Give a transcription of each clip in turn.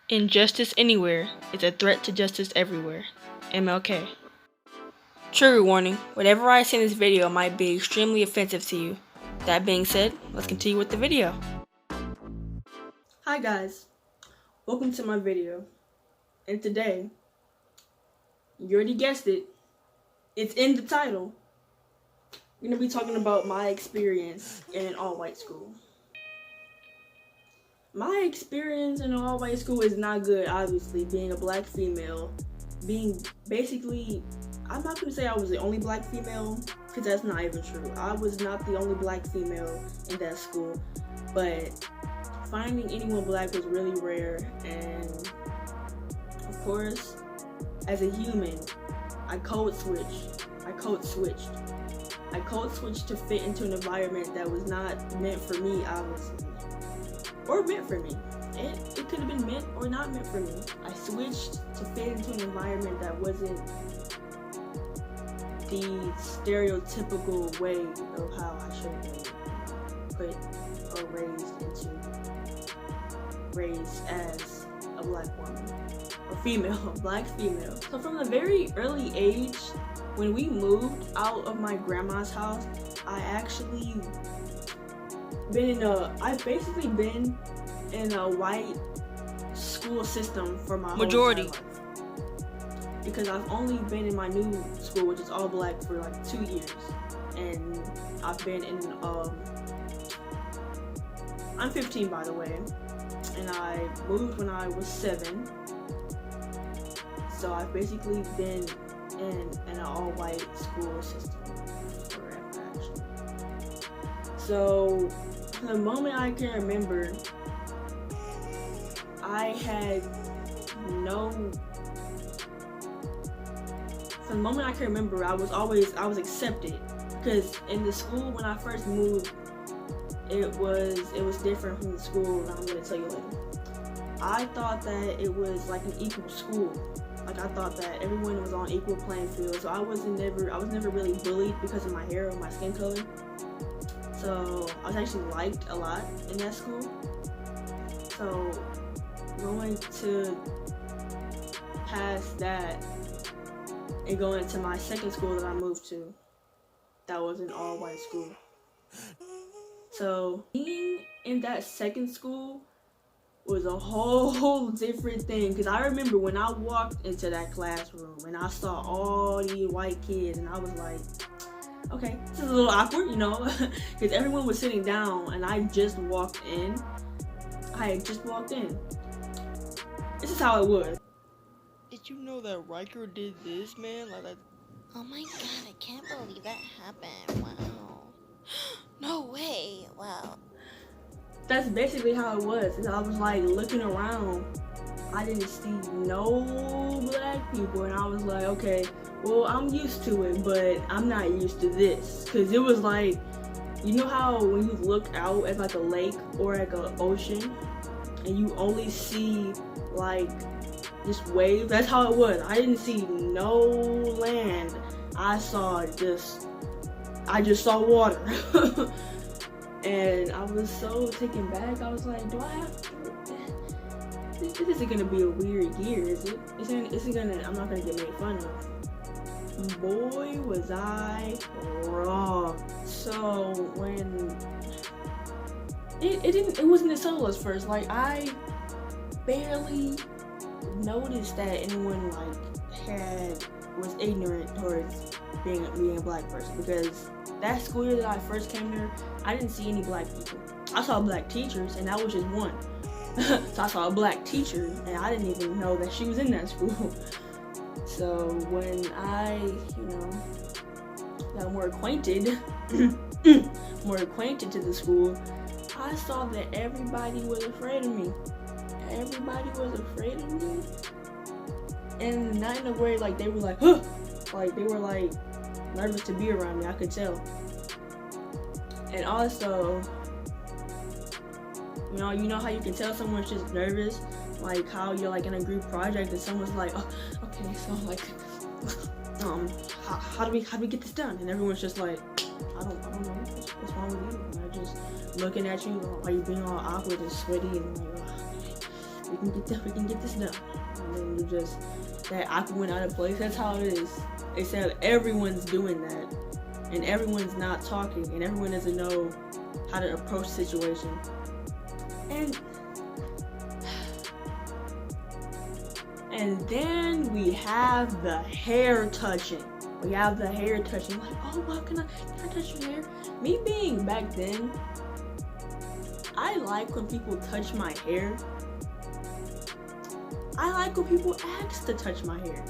Injustice anywhere is a threat to justice everywhere. MLK. Trigger warning, whatever I say in this video might be extremely offensive to you. That being said, let's continue with the video. Hi guys, welcome to my video. And today, you already guessed it, it's in the title. We're going to be talking about my experience in an all-white school. My experience in an all-white school is not good, obviously, being a black female. Being basically, I'm not going to say I was the only black female, because that's not even true. I was not the only black female in that school, but finding anyone black was really rare, and of course, as a human, I code switched to fit into an environment that was not meant for me, obviously. Or meant for me. It could have been meant or not meant for me. I switched to fit into an environment that wasn't the stereotypical way of how I should have been put or raised as a black woman or female, black female. So from a very early age, when we moved out of my grandma's house, I've basically been in a white school system for my majority whole entire life. Because I've only been in my new school, which is all black, for like 2 years. And I've been in, I'm 15 by the way, and I moved when I was 7. So I've basically been in an all-white school system forever, actually. So the moment I can remember, I was accepted, because in the school when I first moved, it was different from the school that I'm going to tell you later. I thought that it was like an equal school. Like, I thought that everyone was on equal playing field, so I was never really bullied because of my hair or my skin color. So I was actually liked a lot in that school. So going to past that and going to my second school that I moved to, that was an all-white school. So being in that second school was a whole different thing, because I remember when I walked into that classroom and I saw all these white kids, and I was like, okay, this is a little awkward, you know, because everyone was sitting down and I had just walked in. This is how it was. Did you know that Riker did this, man? Like that. Oh my god, I can't believe that happened. Wow. No way. Wow. That's basically how it was. And I was like looking around. I didn't see no black people, and I was like, okay, well, I'm used to it, but I'm not used to this. Because it was like, you know how when you look out at like a lake or like an ocean and you only see like just waves? That's how it was. I didn't see no land. I just saw water. And I was so taken back. I was like, do I have to? This isn't gonna be a weird year, is it? I'm not gonna get made fun of. Boy, was I wrong. So when it wasn't as subtle as first. Like, I barely noticed that anyone was ignorant towards being a black person, because that school year that I first came there, I didn't see any black people. I saw black teachers, and that was just one. So I saw a black teacher, and I didn't even know that she was in that school. So when I, got more acquainted to the school, I saw that everybody was afraid of me. Everybody was afraid of me. And not in a way like they were like, huh! Like they were like nervous to be around me, I could tell. And also, you know how you can tell someone's just nervous? Like how you're like in a group project and someone's like, oh, okay, so like, how do we get this done? And everyone's just like, I don't know, what's wrong with you? And they're just looking at you, are you being all awkward and sweaty and like, We can get this done. And then you just, that awkward went out of place. That's how it is. Except everyone's doing that. And everyone's not talking. And everyone doesn't know how to approach the situation. And then we have the hair touching. Like, oh, well, can I touch your hair? Me being back then, I like when people touch my hair. I like when people ask to touch my hair.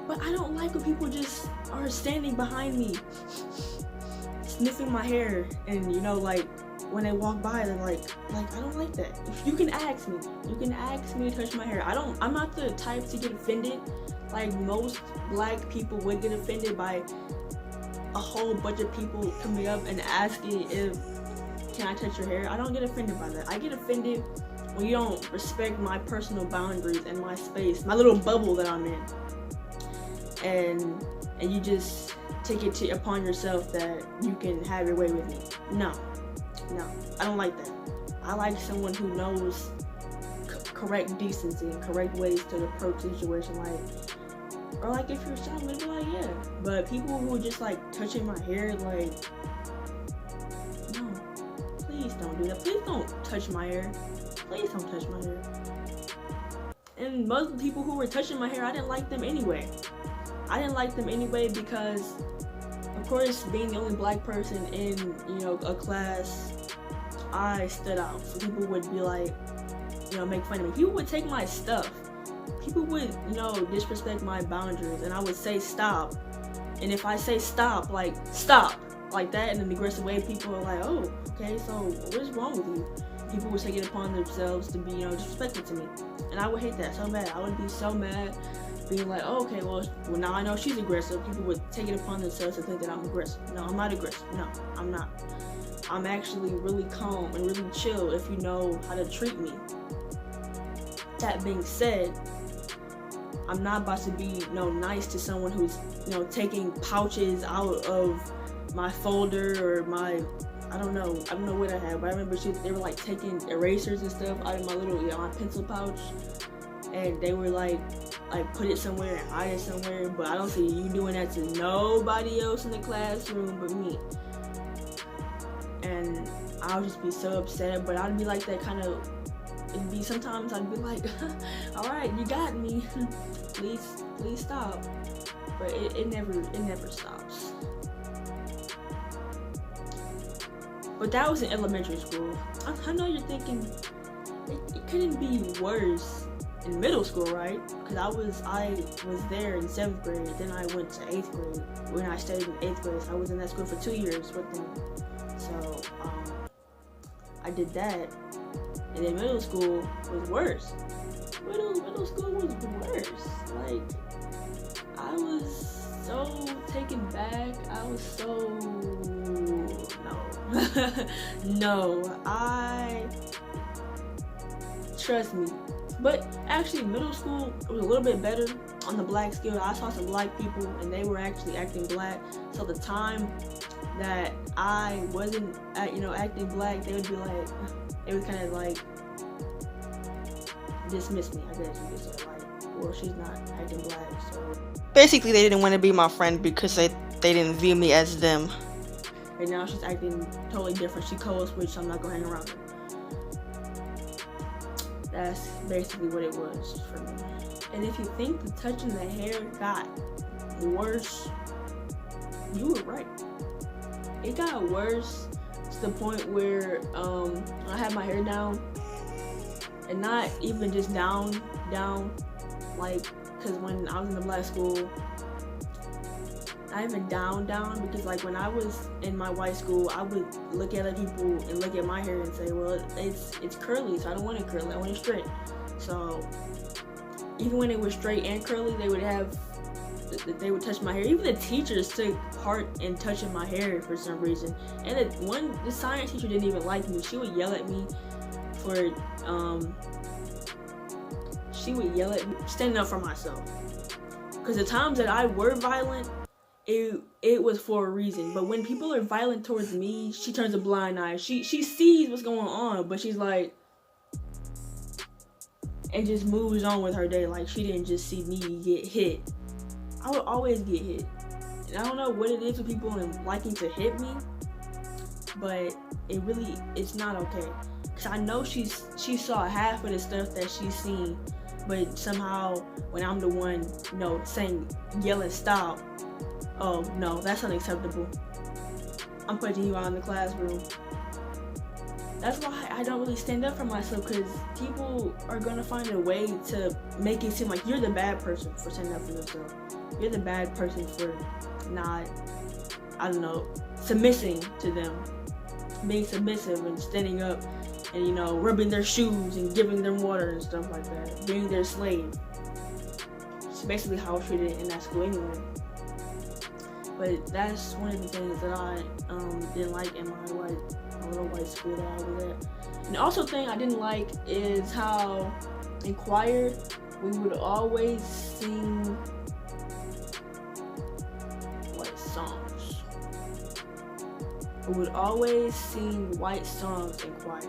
But I don't like when people just are standing behind me, sniffing my hair, and like when they walk by, they're like I don't like that. If you can ask me to touch my hair. I'm not the type to get offended like most black people would get offended by a whole bunch of people coming up and asking if can I touch your hair. I don't get offended by that. I get offended when you don't respect my personal boundaries and my space, my little bubble that I'm in, and you just take it upon yourself that you can have your way with me. No, I don't like that. I like someone who knows correct decency and correct ways to approach a situation, or if you're someone, maybe yeah. But people who are just touching my hair, no, please don't do that. Please don't touch my hair. Please don't touch my hair. And most people who were touching my hair, I didn't like them anyway. Because, of course, being the only black person in, a class, I stood out. So people would be make fun of me. People would take my stuff. People would, disrespect my boundaries. And I would say stop. And if I say stop, stop, like that in an aggressive way, people are like, oh, okay, so what is wrong with you? People would take it upon themselves to be, disrespectful to me. And I would hate that so bad. I would be so mad, being like, oh, okay, well, now I know she's aggressive. People would take it upon themselves to think that I'm aggressive. No, I'm not aggressive. No, I'm not. I'm actually really calm and really chill if you know how to treat me. That being said, I'm not about to be, nice to someone who's, taking pouches out of my folder or my, I don't know what I have, but I remember they were taking erasers and stuff out of my little, my pencil pouch, and they were put it somewhere and hide it somewhere. But I don't see you doing that to nobody else in the classroom but me. And I'll just be so upset. But I'd be like that kind of. It'd be sometimes I'd be like, all right, you got me. please stop. But it never stops. But that was in elementary school. I know you're thinking it couldn't be worse in middle school, right? Because I was there in 7th grade. Then I went to 8th grade when I stayed in 8th grade. So I was in that school for 2 years with them. So I did that. And then middle school was worse. Middle school was worse. I was so taken back. I was so no. Trust me. But actually, middle school was a little bit better on the black scale. I saw some black people, and they were actually acting black. So the time that I wasn't, acting black, they would be it was kind of dismiss me, I guess you could say, well, she's not acting black, so. Basically, they didn't want to be my friend because they didn't view me as them. And now she's acting totally different. She code switched, so I'm not gonna hang around her. That's basically what it was for me. And if you think the touching the hair got worse, you were right. It got worse to the point where I had my hair down, and not even just down, because when I was in the black school, not even down, because when I was in my white school, I would look at other people and look at my hair and say, well, it's curly, so I don't want it curly, I want it straight. So even when it was straight and curly, they would touch my hair. Even the teachers took part in touching my hair for some reason. And the science teacher didn't even like me. She would yell at me for standing up for myself. Because the times that I were violent, it was for a reason. But when people are violent towards me, she turns a blind eye. She sees what's going on, but she's like, and just moves on with her day. Like, she didn't just see me get hit. I would always get hit. And I don't know what it is with people and liking to hit me, but it's not okay. Cause I know she saw half of the stuff that she's seen, but somehow when I'm the one, saying, yelling, stop, oh no, that's unacceptable. I'm putting you out in the classroom. That's why I don't really stand up for myself, because people are gonna find a way to make it seem like you're the bad person for standing up for yourself. You're the bad person for not, submitting to them. Being submissive and standing up and, rubbing their shoes and giving them water and stuff like that. Being their slave. It's basically how I was treated in that school anyway. But that's one of the things that I didn't like in my little white school that I was at. And also thing I didn't like is how in choir we would always sing white songs. We would always sing white songs in choir.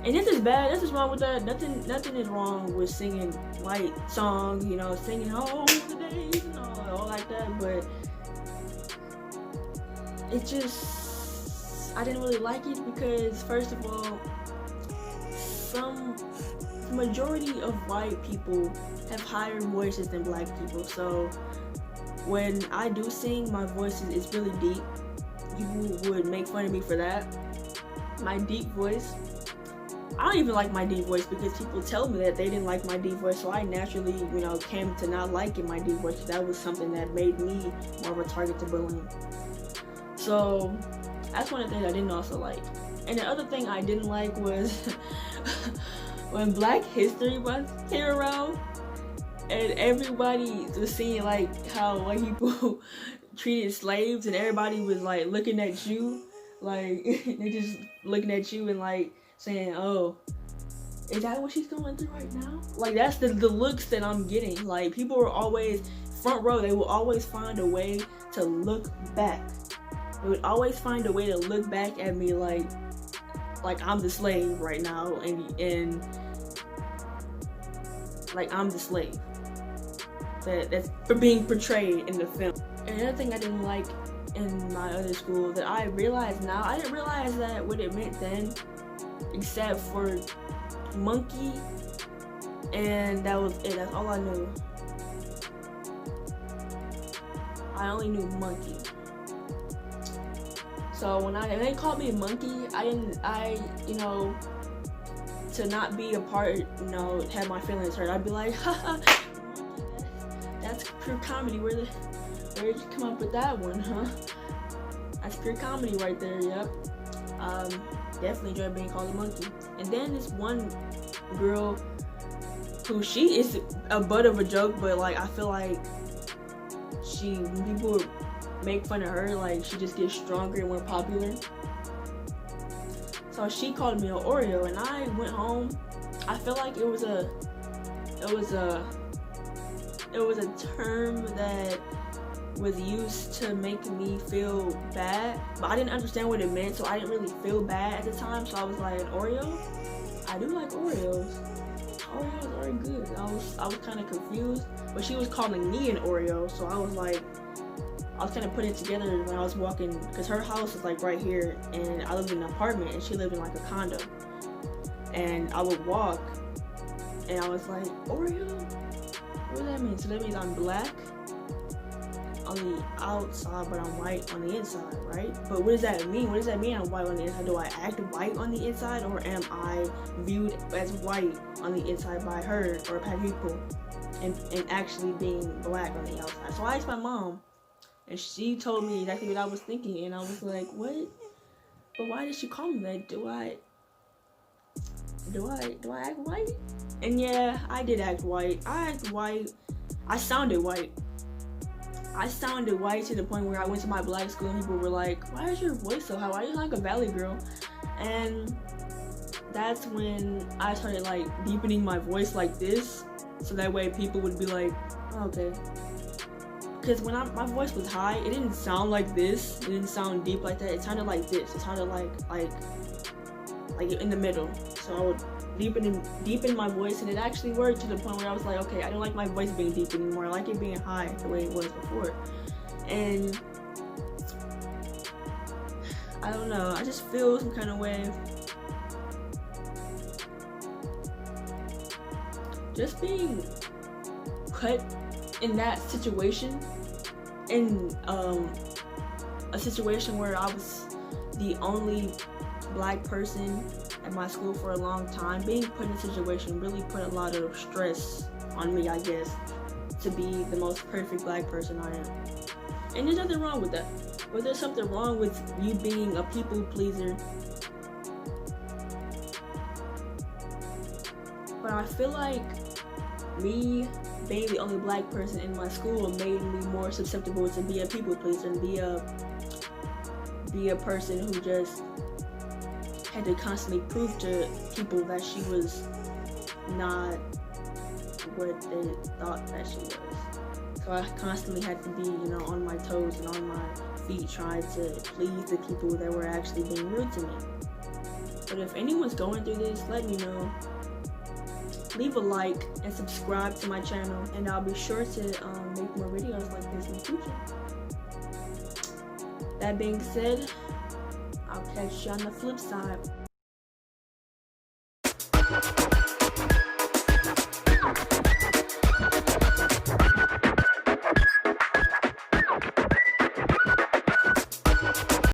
And this is bad, this is wrong with that. Nothing is wrong with singing white songs, singing all the days and all like that, but it just, I didn't really like it because, first of all, the majority of white people have higher voices than black people. So when I do sing, my voice is really deep. People would make fun of me for that. My deep voice, I don't even like my deep voice because people tell me that they didn't like my deep voice. So I naturally, came to not liking my deep voice because that was something that made me more of a target to bullying. So that's one of the things I didn't also like. And the other thing I didn't like was when Black History Month came around and everybody was seeing like how white people treated slaves, and everybody was like looking at you, like they just looking at you and like saying, oh, is that what she's going through right now? Like, that's the looks that I'm getting. Like, people were always front row, they will always find a way to look back. They would always find a way to look back at me like I'm the slave right now, and like I'm the slave that's for being portrayed in the film. And another thing I didn't like in my other school that I realize now, I didn't realize that what it meant then, except for monkey, and that was it. That's all I knew. I only knew monkey. So when they called me a monkey, to not be a part, have my feelings hurt. I'd be like, haha, monkey, that's pure comedy. Where did you come up with that one, huh? That's pure comedy right there, yep. Definitely enjoyed being called a monkey. And then this one girl who she is a butt of a joke, but like I feel like when people make fun of her, like she just gets stronger and more popular. So she called me an Oreo, and I went home. I feel like it was a term that was used to make me feel bad, but I didn't understand what it meant, so I didn't really feel bad at the time. So I was like, an Oreo? I do like Oreos. Oreos are good. I was kind of confused, but she was calling me an Oreo, so I was kind of putting it together when I was walking, because her house is like right here, and I lived in an apartment, and she lived in like a condo. And I would walk, and I was like, Oreo? What does that mean? So that means I'm black on the outside, but I'm white on the inside, right? But what does that mean? What does that mean I'm white on the inside? Do I act white on the inside, or am I viewed as white on the inside by her or by people, and actually being black on the outside? So I asked my mom, and she told me exactly what I was thinking, and I was like, what? But why did she call me that? Do I act white? And yeah, I did act white. I act white. I sounded white. I sounded white to the point where I went to my black school and people were like, why is your voice so high? Why are you like a valley girl? And that's when I started like deepening my voice like this, so that way people would be like, oh, okay. Because when my voice was high, it didn't sound like this. It didn't sound deep like that. It sounded like this. It sounded like in the middle. So I would deepen my voice, and it actually worked to the point where I was like, okay, I don't like my voice being deep anymore. I like it being high the way it was before. And I don't know, I just feel some kind of way. Just being put in that situation, in a situation where I was the only black person at my school for a long time, being put in a situation really put a lot of stress on me, I guess, to be the most perfect black person I am. And there's nothing wrong with that. But there's something wrong with you being a people pleaser. But I feel like me being the only black person in my school made me more susceptible to be a people pleaser and be a person who just had to constantly prove to people that she was not what they thought that she was. So I constantly had to be, on my toes and on my feet trying to please the people that were actually being rude to me. But if anyone's going through this, let me know. Leave a like and subscribe to my channel, and I'll be sure to make more videos like this in the future. That being said, I'll catch you on the flip side.